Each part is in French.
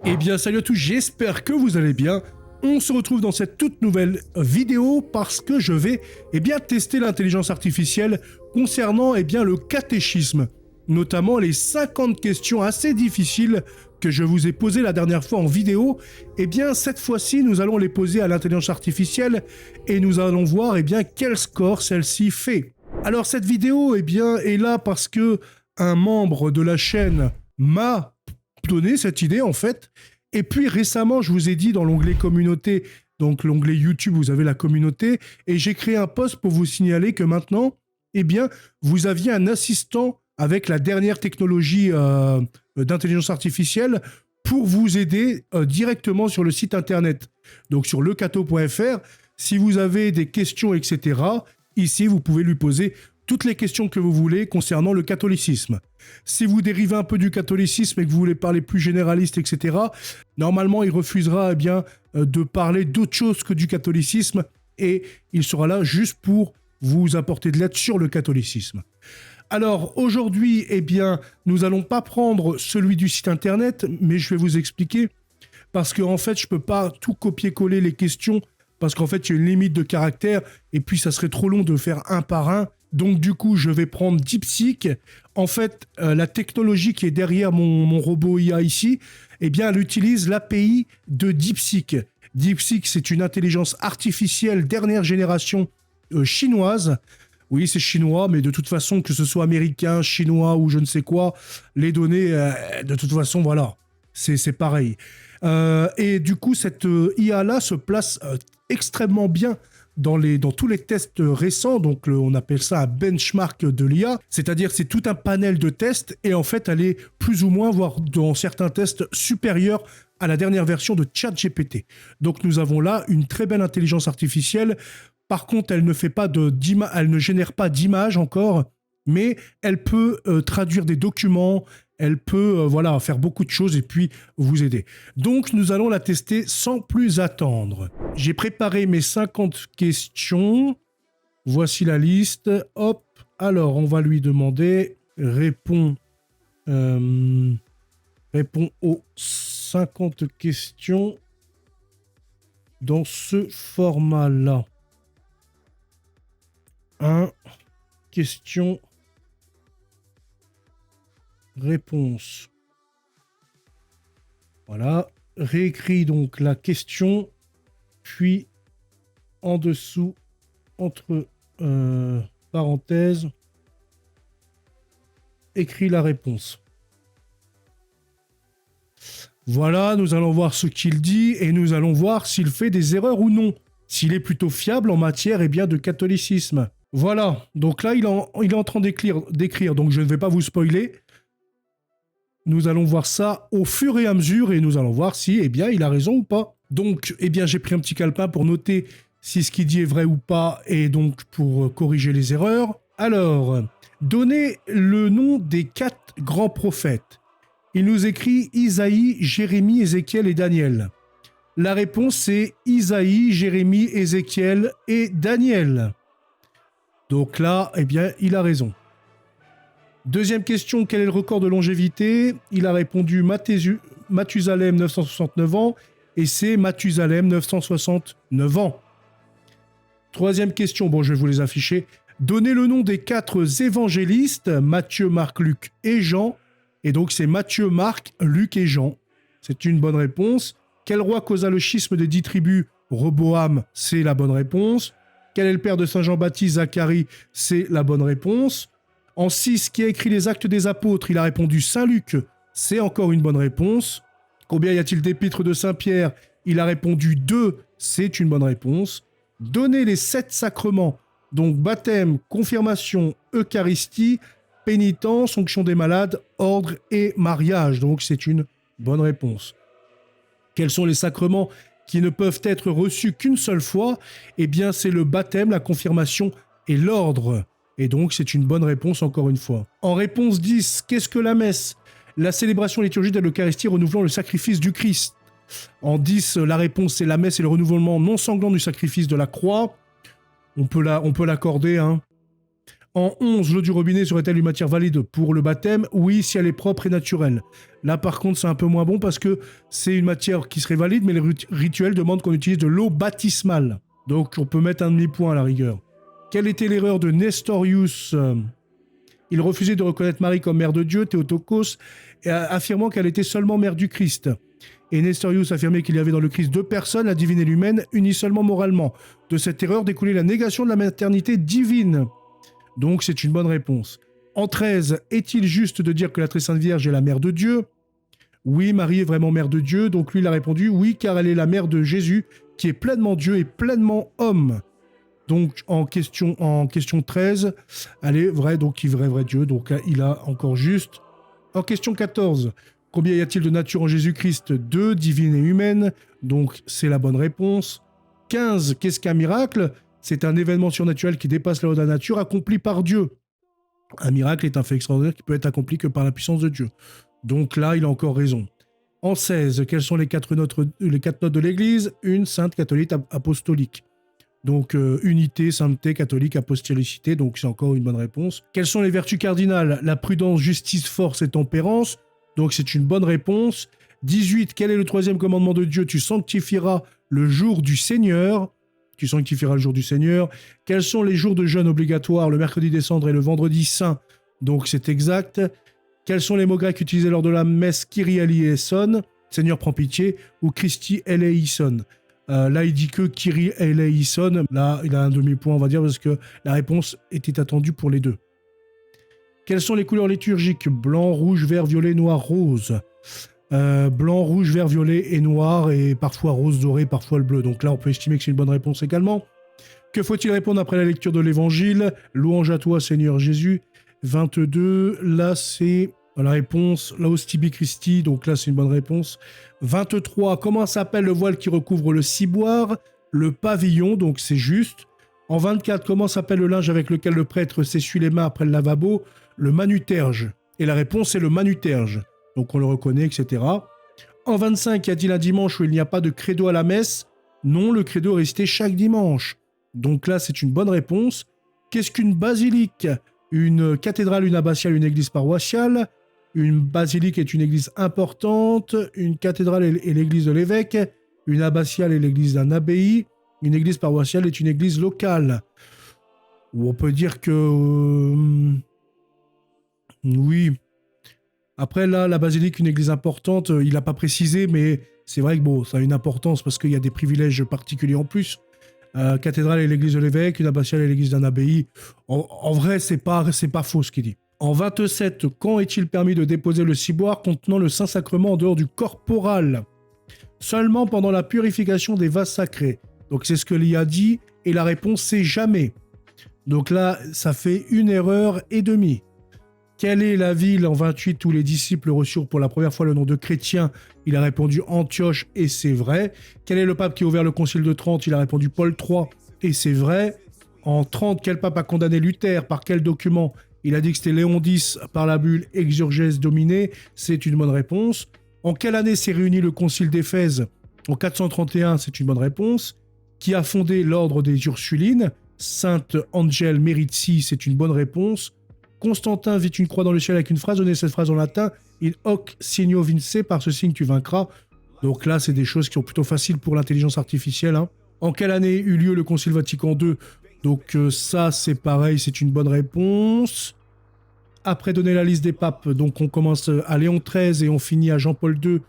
Eh bien salut à tous, j'espère que vous allez bien. On se retrouve dans cette toute nouvelle vidéo parce que je vais tester l'intelligence artificielle concernant le catéchisme, notamment les 50 questions assez difficiles que je vous ai posées la dernière fois en vidéo. Cette fois-ci, nous allons les poser à l'intelligence artificielle et nous allons voir quel score celle-ci fait. Alors cette vidéo est là parce que un membre de la chaîne m'a donné cette idée en fait. Et puis récemment, je vous ai dit dans l'onglet communauté, donc l'onglet YouTube, vous avez la communauté, et j'ai créé un post pour vous signaler que maintenant, vous aviez un assistant avec la dernière technologie d'intelligence artificielle pour vous aider directement sur le site internet. Donc sur lecato.fr, si vous avez des questions, etc., ici, vous pouvez lui poser toutes les questions que vous voulez concernant le catholicisme. Si vous dérivez un peu du catholicisme et que vous voulez parler plus généraliste, etc., normalement, il refusera de parler d'autre chose que du catholicisme et il sera là juste pour vous apporter de l'aide sur le catholicisme. Alors, aujourd'hui, nous n'allons pas prendre celui du site internet, mais je vais vous expliquer parce qu'en fait, je ne peux pas tout copier-coller les questions parce qu'en fait, il y a une limite de caractères et puis ça serait trop long de faire un par un. Donc du coup, je vais prendre DeepSeek. En fait, la technologie qui est derrière mon robot IA ici, elle utilise l'API de DeepSeek. DeepSeek, c'est une intelligence artificielle dernière génération chinoise. Oui, c'est chinois, mais de toute façon, que ce soit américain, chinois ou je ne sais quoi, les données, de toute façon, voilà, c'est pareil. Et du coup, cette IA-là se place extrêmement bien dans tous les tests récents, donc on appelle ça un benchmark de l'IA, c'est-à-dire c'est tout un panel de tests et en fait elle est plus ou moins, voire dans certains tests, supérieure à la dernière version de ChatGPT. Donc nous avons là une très belle intelligence artificielle. Par contre, elle ne génère pas d'images encore, mais elle peut traduire des documents, elle peut faire beaucoup de choses et puis vous aider. Donc, nous allons la tester sans plus attendre. J'ai préparé mes 50 questions. Voici la liste. Hop. Alors, on va lui demander, réponds aux 50 questions dans ce format-là. 1. Question. Réponse. Voilà. Réécris donc la question, puis en dessous, entre parenthèses, écris la réponse. Voilà, nous allons voir ce qu'il dit et nous allons voir s'il fait des erreurs ou non. S'il est plutôt fiable en matière de catholicisme. Voilà, donc là il est en train d'écrire, donc je ne vais pas vous spoiler. Nous allons voir ça au fur et à mesure et nous allons voir si il a raison ou pas. Donc j'ai pris un petit calepin pour noter si ce qu'il dit est vrai ou pas et donc pour corriger les erreurs. Alors, donnez le nom des 4 grands prophètes. Il nous écrit Isaïe, Jérémie, Ézéchiel et Daniel. La réponse c'est Isaïe, Jérémie, Ézéchiel et Daniel. Donc là, il a raison. Deuxième question, quel est le record de longévité ? Il a répondu Mathusalem, 969 ans, et c'est Mathusalem, 969 ans. Troisième question, je vais vous les afficher. Donnez le nom des 4 évangélistes, Matthieu, Marc, Luc et Jean. Et donc c'est Matthieu, Marc, Luc et Jean. C'est une bonne réponse. Quel roi causa le schisme des 10 tribus ? Rehoboam, c'est la bonne réponse. Quel est le père de Saint Jean-Baptiste ? Zacharie, c'est la bonne réponse. En 6, qui a écrit les Actes des Apôtres ? Il a répondu Saint Luc, c'est encore une bonne réponse. Combien y a-t-il d'épîtres de Saint Pierre ? Il a répondu 2, c'est une bonne réponse. Donnez les 7 sacrements, donc baptême, confirmation, Eucharistie, pénitence, onction des malades, ordre et mariage. Donc c'est une bonne réponse. Quels sont les sacrements qui ne peuvent être reçus qu'une seule fois ? C'est le baptême, la confirmation et l'ordre. Et donc, c'est une bonne réponse encore une fois. En réponse 10, qu'est-ce que la messe ? La célébration liturgique de l'Eucharistie renouvelant le sacrifice du Christ. En 10, la réponse c'est la messe et le renouvellement non sanglant du sacrifice de la croix. On peut l'accorder. En 11, l'eau du robinet serait-elle une matière valide pour le baptême? Oui, si elle est propre et naturelle. Là, par contre, c'est un peu moins bon parce que c'est une matière qui serait valide, mais les rituels demandent qu'on utilise de l'eau baptismale. Donc, on peut mettre un demi-point à la rigueur. Quelle était l'erreur de Nestorius? Il refusait de reconnaître Marie comme mère de Dieu, Théotokos, affirmant qu'elle était seulement mère du Christ. Et Nestorius affirmait qu'il y avait dans le Christ deux personnes, la divine et l'humaine, unies seulement moralement. De cette erreur découlait la négation de la maternité divine. Donc c'est une bonne réponse. En 13, est-il juste de dire que la très sainte Vierge est la mère de Dieu? Oui, Marie est vraiment mère de Dieu. Donc lui, il a répondu oui, car elle est la mère de Jésus, qui est pleinement Dieu et pleinement homme. Donc en question 13, elle est vraie, donc il est vrai Dieu. Donc il a encore juste. En question 14, combien y a-t-il de nature en Jésus-Christ? 2, divine et humaine. Donc c'est la bonne réponse. 15, qu'est-ce qu'un miracle? C'est un événement surnaturel qui dépasse la loi de la nature, accompli par Dieu. Un miracle est un fait extraordinaire qui peut être accompli que par la puissance de Dieu. Donc là, il a encore raison. En 16, quelles sont les quatre notes de l'Église? Une, sainte, catholique, apostolique. Donc unité, sainteté, catholique, apostolicité, donc c'est encore une bonne réponse. Quelles sont les vertus cardinales? La prudence, justice, force et tempérance. Donc c'est une bonne réponse. 18, quel est le troisième commandement de Dieu? Tu sanctifieras le jour du Seigneur. Tu sanctifieras le jour du Seigneur. Quels sont les jours de jeûne obligatoires? Le mercredi des cendres et le vendredi saint. Donc c'est exact. Quels sont les mots grecs utilisés lors de la messe Kyrie eleison, Seigneur prends pitié, ou Christi eleison? Là, il dit que Kyrie eleison. Là, il a un demi-point, on va dire, parce que la réponse était attendue pour les deux. Quelles sont les couleurs liturgiques? Blanc, rouge, vert, violet, noir, rose. Blanc, rouge, vert, violet et noir, et parfois rose doré, parfois le bleu. Donc là, on peut estimer que c'est une bonne réponse également. Que faut-il répondre après la lecture de l'Évangile? Louange à toi, Seigneur Jésus. 22, là, c'est la réponse, Laus tibi Christi, donc là, c'est une bonne réponse. 23, comment s'appelle le voile qui recouvre le ciboire? Le pavillon, donc c'est juste. En 24, comment s'appelle le linge avec lequel le prêtre s'essuie les mains après le lavabo? Le manuterge. Et la réponse, c'est le manuterge. Donc on le reconnaît, etc. En 25, y a-t-il un dimanche où il n'y a pas de credo à la messe? Non, le credo est récité chaque dimanche. Donc là, c'est une bonne réponse. Qu'est-ce qu'une basilique? Une cathédrale, une abbatiale, une église paroissiale. Une basilique est une église importante. Une cathédrale est l'église de l'évêque. Une abbatiale est l'église d'un abbaye. Une église paroissiale est une église locale. Ou on peut dire que... oui. Après, là, la basilique, une église importante, il n'a pas précisé, mais c'est vrai que bon, ça a une importance parce qu'il y a des privilèges particuliers en plus. Cathédrale est l'église de l'évêque, une abbatiale est l'église d'un abbaye. En vrai, c'est pas faux ce qu'il dit. En 27, quand est-il permis de déposer le ciboire contenant le Saint-Sacrement en dehors du corporal? Seulement pendant la purification des vases sacrés. Donc c'est ce que l'IA dit, et la réponse c'est jamais. Donc là, ça fait une erreur et demie. Quelle est la ville en 28 où les disciples reçurent pour la première fois le nom de chrétien? Il a répondu Antioche, et c'est vrai. Quel est le pape qui a ouvert le concile de Trente? Il a répondu Paul III, et c'est vrai. En 30, quel pape a condamné Luther? Par quel document? Il a dit que c'était Léon X par la bulle Exurges Domine. C'est une bonne réponse. En quelle année s'est réuni le concile d'Éphèse? En 431, c'est une bonne réponse. Qui a fondé l'ordre des Ursulines? Sainte Angèle Merizzi, c'est une bonne réponse. Constantin vit une croix dans le ciel avec une phrase, donnez cette phrase en latin, in hoc signo vince, par ce signe tu vaincras. Donc là, c'est des choses qui sont plutôt faciles pour l'intelligence artificielle. Hein. En quelle année eut lieu le Concile Vatican II? Donc ça, c'est pareil, c'est une bonne réponse. Après donner la liste des papes, donc on commence à Léon XIII et on finit à Jean-Paul II,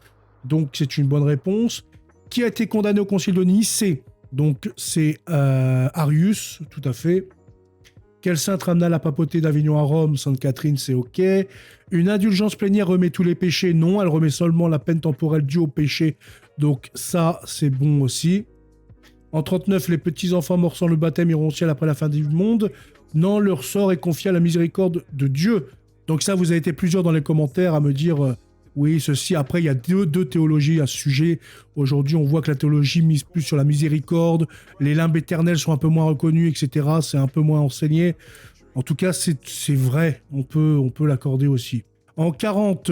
donc c'est une bonne réponse. Qui a été condamné au Concile de Nicée? Donc c'est Arius, tout à fait. Quelle sainte ramena la papauté d'Avignon à Rome? Sainte Catherine, c'est ok. Une indulgence plénière remet tous les péchés? Non, elle remet seulement la peine temporelle due au péché. Donc ça, c'est bon aussi. En 39, les petits-enfants morts sans le baptême iront au ciel après la fin du monde. Non, leur sort est confié à la miséricorde de Dieu. Donc ça, vous avez été plusieurs dans les commentaires à me dire... oui, ceci. Après, il y a deux théologies à ce sujet. Aujourd'hui, on voit que la théologie mise plus sur la miséricorde. Les limbes éternelles sont un peu moins reconnus, etc. C'est un peu moins enseigné. En tout cas, c'est vrai. On peut l'accorder aussi. En 40,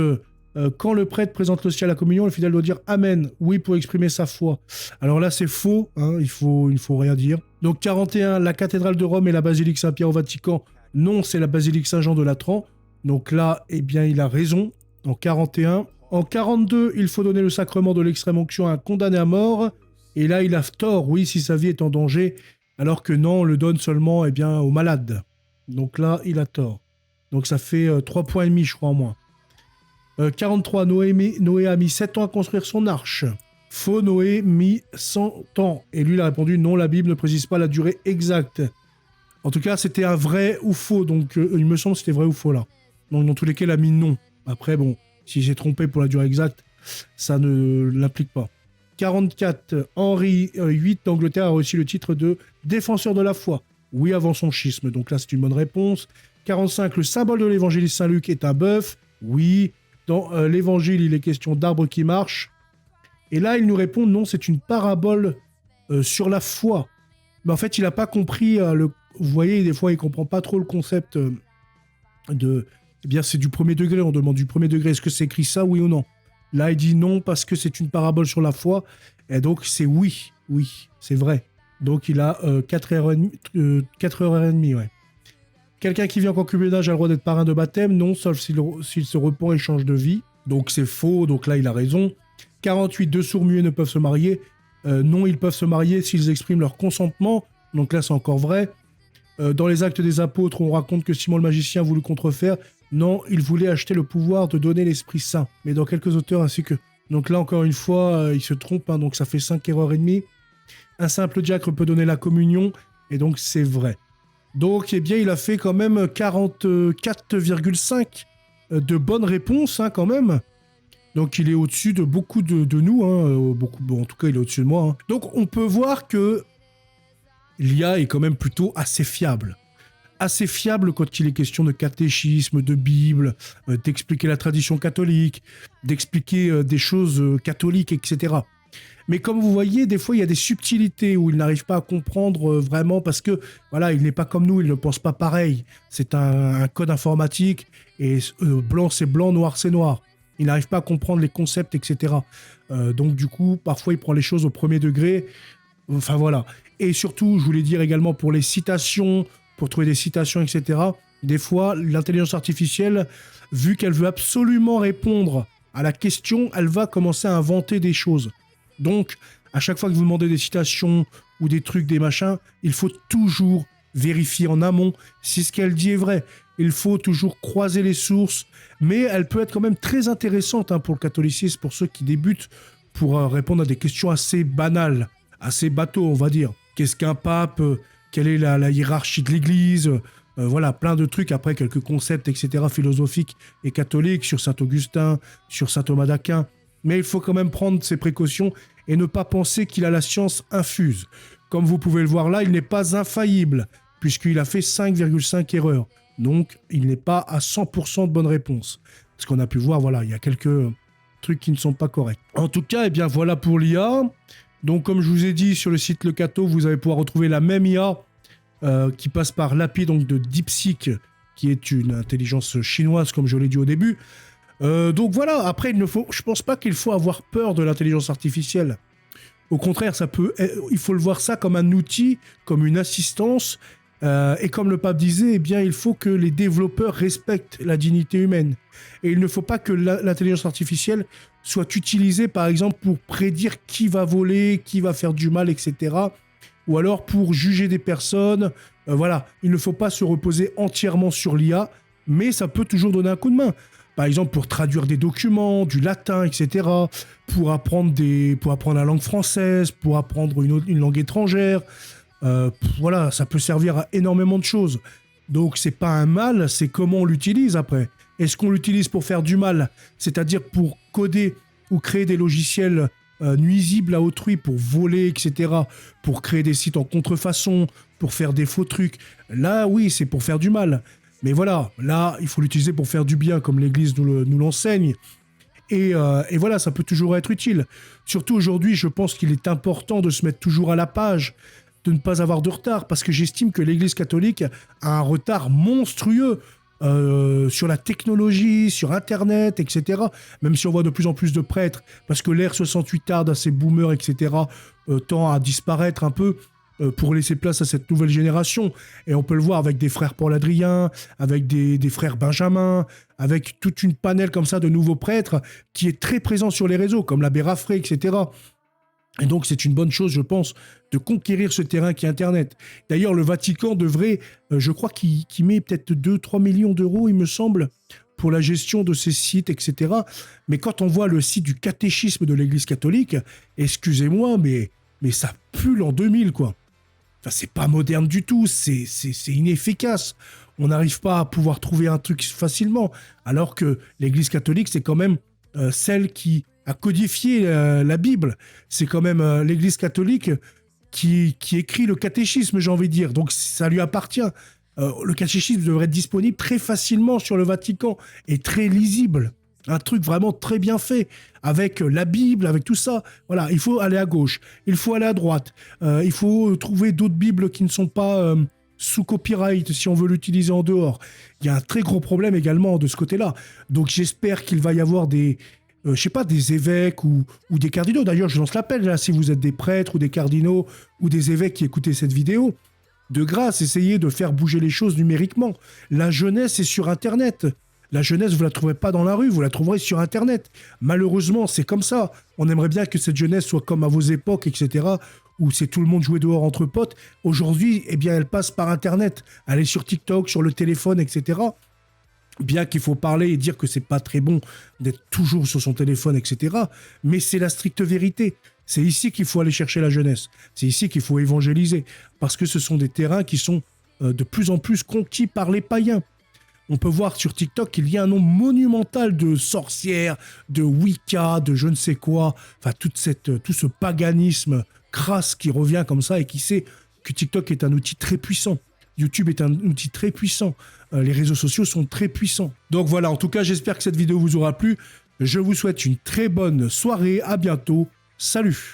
quand le prêtre présente l'hostie à la communion, le fidèle doit dire « Amen ». Oui, pour exprimer sa foi. Alors là, c'est faux. Hein, il faut rien dire. Donc 41, la cathédrale de Rome et la basilique Saint-Pierre au Vatican Non, c'est la basilique Saint-Jean de Latran. Donc là, eh bien, il a raison. En 41. En 42, il faut donner le sacrement de l'extrême onction à un condamné à mort. Et là, il a tort, oui, si sa vie est en danger. Alors que non, on le donne seulement, eh bien, aux malades. Donc là, il a tort. Donc ça fait 3 points et demi, je crois, en moins. 43, Noé a mis 7 ans à construire son arche. Faux, Noé mis 100 ans. Et lui, il a répondu non, la Bible ne précise pas la durée exacte. En tout cas, c'était un vrai ou faux. Donc, il me semble que c'était vrai ou faux, là. Donc, dans tous les cas, il a mis non. Après, bon, si j'ai trompé pour la durée exacte, ça ne l'implique pas. 44, Henri VIII d'Angleterre a reçu le titre de défenseur de la foi. Oui, avant son schisme. Donc là, c'est une bonne réponse. 45, le symbole de l'évangéliste Saint-Luc est un bœuf. Oui. Dans l'évangile, il est question d'arbres qui marchent. Et là, il nous répond non, c'est une parabole sur la foi. Mais en fait, il n'a pas compris Vous voyez, des fois, il ne comprend pas trop le concept de... Eh bien, c'est du premier degré, on demande du premier degré. Est-ce que c'est écrit ça, oui ou non? Là, il dit non parce que c'est une parabole sur la foi. Et donc, c'est oui. Oui, c'est vrai. Donc, il a 4h30, ouais. Quelqu'un qui vit en concubinage a le droit d'être parrain de baptême? Non, sauf s'il se repent et change de vie. Donc, c'est faux. Donc là, il a raison. 48, 2 sourds-muets ne peuvent se marier. Non, ils peuvent se marier s'ils expriment leur consentement. Donc là, c'est encore vrai. Dans les Actes des Apôtres, on raconte que Simon le magicien voulut contrefaire. Non, il voulait acheter le pouvoir de donner l'Esprit Saint. Mais dans quelques auteurs ainsi que... Donc là, encore une fois, il se trompe. Donc ça fait 5 erreurs et demie. Un simple diacre peut donner la communion. Et donc, c'est vrai. Donc, eh bien, il a fait quand même 44,5 de bonnes réponses, quand même. Donc, il est au-dessus de beaucoup de nous. En tout cas, il est au-dessus de moi. Donc, on peut voir que l'IA est quand même plutôt assez fiable. Assez fiable quand il est question de catéchisme, de Bible, d'expliquer la tradition catholique, d'expliquer des choses catholiques, etc. Mais comme vous voyez, des fois, il y a des subtilités où il n'arrive pas à comprendre vraiment parce que, voilà, il n'est pas comme nous, il ne pense pas pareil. C'est un code informatique et blanc, c'est blanc, noir, c'est noir. Il n'arrive pas à comprendre les concepts, etc. Donc, du coup, parfois, il prend les choses au premier degré. Enfin, voilà. Et surtout, je voulais dire également pour les citations, pour trouver des citations, etc. Des fois, l'intelligence artificielle, vu qu'elle veut absolument répondre à la question, elle va commencer à inventer des choses. Donc, à chaque fois que vous demandez des citations ou des trucs, des machins, il faut toujours vérifier en amont si ce qu'elle dit est vrai. Il faut toujours croiser les sources, mais elle peut être quand même très intéressante pour le catholicisme, pour ceux qui débutent, pour répondre à des questions assez banales, assez bateaux, on va dire. Qu'est-ce qu'un pape? Quelle est la hiérarchie de l'Église? Voilà, plein de trucs, après quelques concepts, etc., philosophiques et catholiques, sur Saint-Augustin, sur Saint Thomas d'Aquin. Mais il faut quand même prendre ses précautions et ne pas penser qu'il a la science infuse. Comme vous pouvez le voir là, il n'est pas infaillible, puisqu'il a fait 5,5 erreurs. Donc, il n'est pas à 100% de bonne réponse. Parce qu'on a pu voir, voilà, il y a quelques trucs qui ne sont pas corrects. En tout cas, eh bien, voilà pour l'IA. Donc, comme je vous ai dit, sur le site Le Cato, vous allez pouvoir retrouver la même IA qui passe par l'API donc de DeepSeek, qui est une intelligence chinoise, comme je l'ai dit au début. Donc voilà, après, je pense pas qu'il faut avoir peur de l'intelligence artificielle. Au contraire, il faut le voir ça comme un outil, comme une assistance. Et comme le pape disait, eh bien, il faut que les développeurs respectent la dignité humaine. Et il ne faut pas que l'intelligence artificielle soit utilisée, par exemple, pour prédire qui va voler, qui va faire du mal, etc. Ou alors pour juger des personnes. Voilà, il ne faut pas se reposer entièrement sur l'IA, mais ça peut toujours donner un coup de main. Par exemple, pour traduire des documents, du latin, etc. Pour apprendre la langue française, pour apprendre une langue étrangère. Voilà, ça peut servir à énormément de choses. Donc, c'est pas un mal, c'est comment on l'utilise après. Est-ce qu'on l'utilise pour faire du mal, c'est-à-dire pour coder ou créer des logiciels nuisibles à autrui, pour voler, etc., pour créer des sites en contrefaçon, pour faire des faux trucs. Là, oui, c'est pour faire du mal. Mais voilà, là, il faut l'utiliser pour faire du bien, comme l'Église nous l'enseigne. Et voilà, ça peut toujours être utile. Surtout aujourd'hui, je pense qu'il est important de se mettre toujours à la page, de ne pas avoir de retard, parce que j'estime que l'Église catholique a un retard monstrueux sur la technologie, sur Internet, etc. Même si on voit de plus en plus de prêtres, parce que l'ère 68 tarde, à ces boomers, etc., tend à disparaître un peu. pour laisser place à cette nouvelle génération. Et on peut le voir avec des frères Paul Adrien, avec des frères Benjamin, avec toute une panelle comme ça de nouveaux prêtres qui est très présent sur les réseaux, comme l'abbé Raffray, etc. Et donc, c'est une bonne chose, je pense, de conquérir ce terrain qui est Internet. D'ailleurs, le Vatican devrait, je crois qu'il met peut-être 2-3 millions d'euros, il me semble, pour la gestion de ces sites, etc. Mais quand on voit le site du catéchisme de l'Église catholique, excusez-moi, mais ça pue l'an 2000, quoi. Enfin, c'est pas moderne du tout, c'est inefficace. On n'arrive pas à pouvoir trouver un truc facilement, alors que l'Église catholique, c'est quand même celle qui a codifié la Bible. C'est quand même l'Église catholique qui écrit le catéchisme, j'ai envie de dire. Donc ça lui appartient. Le catéchisme devrait être disponible très facilement sur le Vatican et très lisible. Un truc vraiment très bien fait, avec la Bible, avec tout ça. Voilà, il faut aller à gauche, il faut aller à droite, il faut trouver d'autres Bibles qui ne sont pas sous copyright, si on veut l'utiliser en dehors. Il y a un très gros problème également de ce côté-là. Donc j'espère qu'il va y avoir des évêques ou des cardinaux. D'ailleurs, je lance l'appel, là, si vous êtes des prêtres ou des cardinaux ou des évêques qui écoutez cette vidéo, de grâce, essayez de faire bouger les choses numériquement. La jeunesse est sur Internet. La jeunesse, vous ne la trouverez pas dans la rue, vous la trouverez sur Internet. Malheureusement, c'est comme ça. On aimerait bien que cette jeunesse soit comme à vos époques, etc., où c'est tout le monde jouait dehors entre potes. Aujourd'hui, eh bien, elle passe par Internet. Elle est sur TikTok, sur le téléphone, etc., bien qu'il faut parler et dire que c'est pas très bon d'être toujours sur son téléphone, etc. Mais c'est la stricte vérité. C'est ici qu'il faut aller chercher la jeunesse. C'est ici qu'il faut évangéliser. Parce que ce sont des terrains qui sont de plus en plus conquis par les païens. On peut voir sur TikTok qu'il y a un nombre monumental de sorcières, de Wicca, de je ne sais quoi. Enfin, tout ce paganisme crasse qui revient comme ça et qui sait que TikTok est un outil très puissant. YouTube est un outil très puissant. Les réseaux sociaux sont très puissants. Donc voilà, en tout cas, j'espère que cette vidéo vous aura plu. Je vous souhaite une très bonne soirée. À bientôt. Salut!